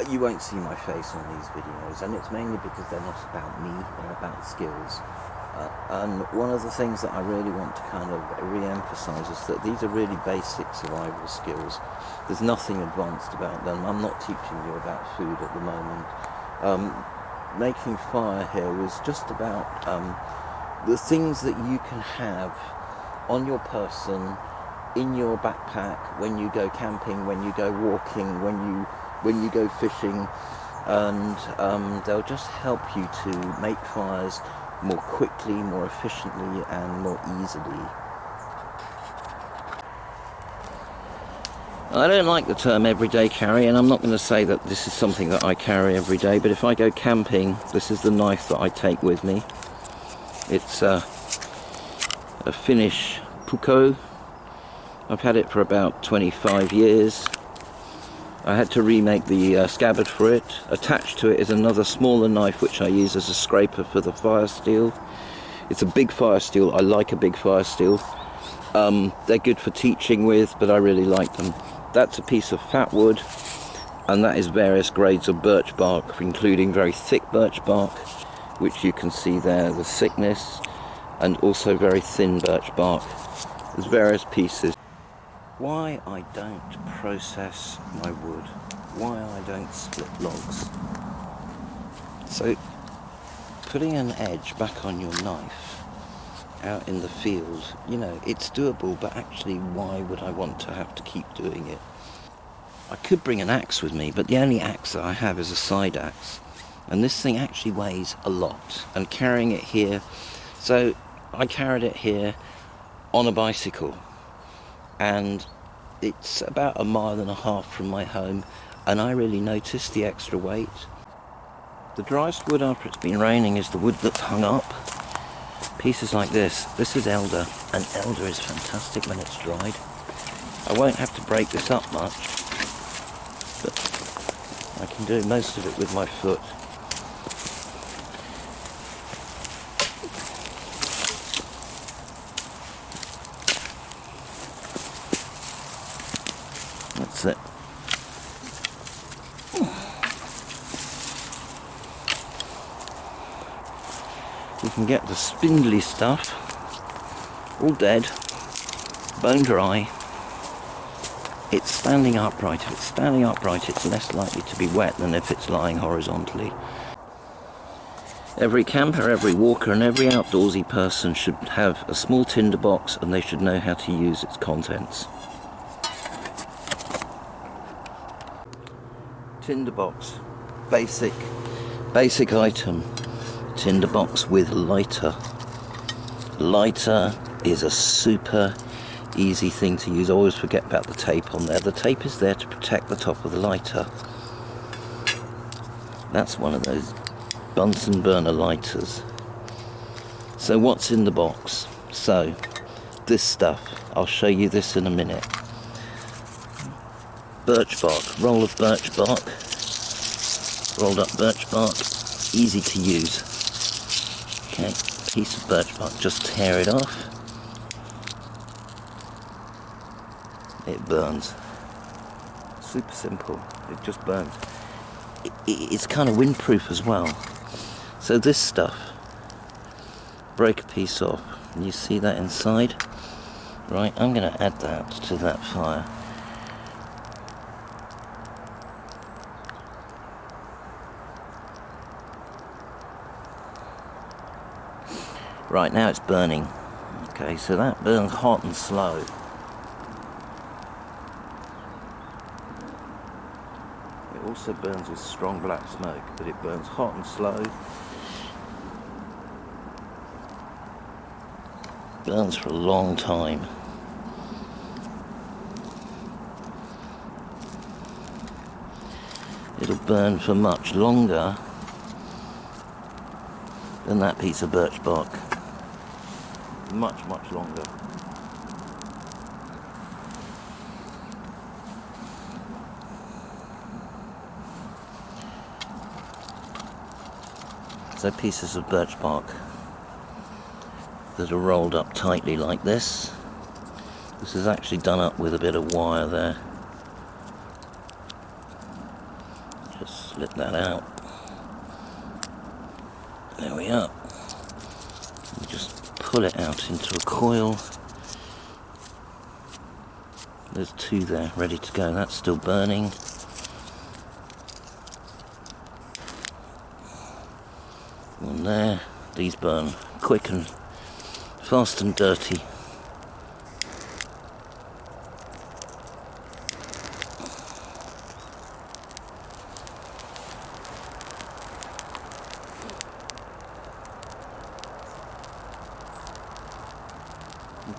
You won't see my face on these videos, and it's mainly because they're not about me, they're about skills. And one of the things that I really want to kind of re-emphasize is that these are really basic survival skills. There's nothing advanced about them. I'm not teaching you about food at the moment. Making fire here was just about the things that you can have on your person, in your backpack, when you go camping, when you go walking, when you go fishing, and they'll just help you to make fires more quickly, more efficiently, and more easily. I don't like the term everyday carry, and I'm not going to say that this is something that I carry every day, but if I go camping, this is the knife that I take with me. It's a Finnish puukko. I've had it for about 25 years. I had to remake the scabbard for it. Attached to it is another smaller knife which I use as a scraper for the fire steel. It's a big fire steel. I like a big fire steel. They're good for teaching with, but I really like them. That's a piece of fat wood, and that is various grades of birch bark, including very thick birch bark, which you can see there, the thickness, and also very thin birch bark. There's various pieces. Why I don't process my wood, why I don't split logs. So, putting an edge back on your knife out in the field, you know, it's doable, but actually why would I want to have to keep doing it? I could bring an axe with me, but the only axe that I have is a side axe, and this thing actually weighs a lot, and carrying it here, so I carried it here on a bicycle, and it's about 1.5 miles from my home, and I really noticed the extra weight. The driest wood after it's been raining is the wood that's hung up. Pieces like this is elder, and elder is fantastic when it's dried. I won't have to break this up much, but I can do most of it with my foot. That's it. You can get the spindly stuff, all dead, bone dry. It's standing upright. If it's standing upright, it's less likely to be wet than if it's lying horizontally. Every camper, every walker, and every outdoorsy person should have a small tinder box, and they should know how to use its contents. Tinderbox, basic item. Tinderbox with lighter. Lighter is a super easy thing to use. I always forget about the tape on there. The tape is there to protect the top of the lighter. That's one of those Bunsen burner lighters. So what's in the box? So this stuff, I'll show you this in a minute. Birch bark, roll of birch bark, rolled up birch bark, easy to use. Okay, piece of birch bark, just tear it off. It burns. Super simple, it just burns. It's kind of windproof as well. So this stuff, break a piece off, and you see that inside? Right, I'm going to add that to that fire. Right, now it's burning. Okay, so that burns hot and slow. It also burns with strong black smoke, but it burns hot and slow. Burns for a long time. It'll burn for much longer than that piece of birch bark. Much longer. So pieces of birch bark that are rolled up tightly like this. This is actually done up with a bit of wire there. Just let that out. There we are. You just pull it out into a coil. There's 2 there ready to go. That's still burning. One there. These burn quick and fast and dirty.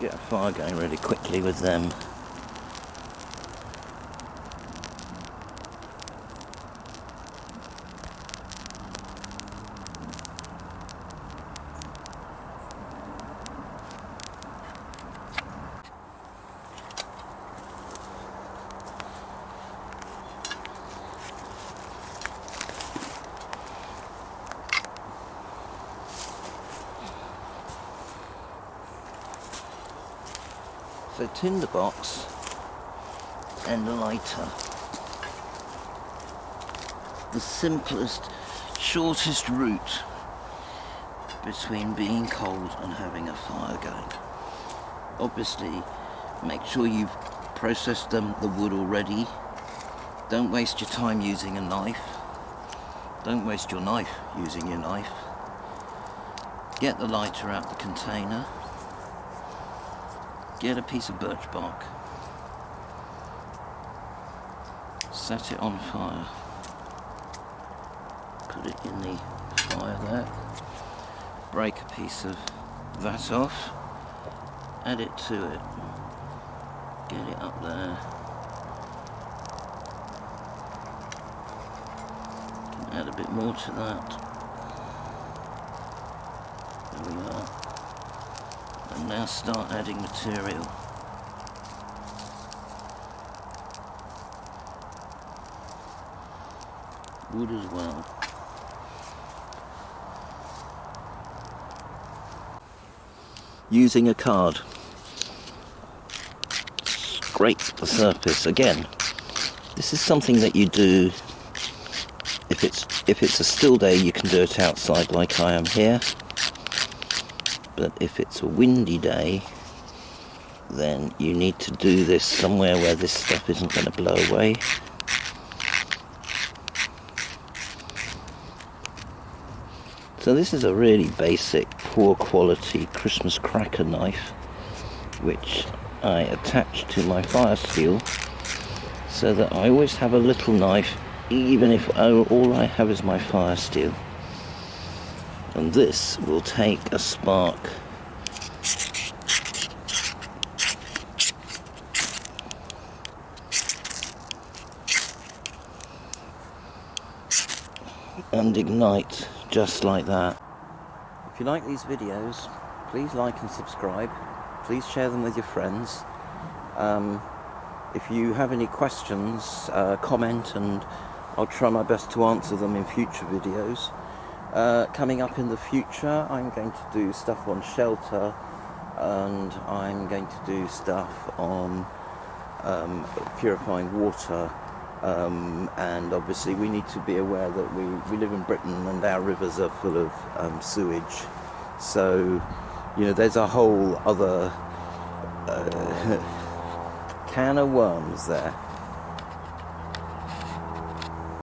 Get a fire going really quickly with them. So tinderbox and a lighter. The simplest, shortest route between being cold and having a fire going. Obviously, make sure you've processed the wood already. Don't waste your time using a knife. Don't waste your knife using your knife. Get the lighter out the container. Get a piece of birch bark, set it on fire, put it in the fire there, break a piece of that off, add it to it, get it up there, add a bit more to that, there we are. And now start adding material. Wood as well. Using a card. Scrape the surface again. This is something that you do if it's a still day. You can do it outside like I am here. But if it's a windy day, then you need to do this somewhere where this stuff isn't going to blow away. So this is a really basic, poor quality Christmas cracker knife, which I attach to my fire steel, so that I always have a little knife, even if all I have is my fire steel. And this will take a spark. And ignite just like that. If you like these videos, please like and subscribe. Please share them with your friends. If you have any questions, comment, and I'll try my best to answer them in future videos. Coming up in the future, I'm going to do stuff on shelter, and I'm going to do stuff on purifying water, and obviously we need to be aware that we live in Britain and our rivers are full of sewage, so you know there's a whole other can of worms there.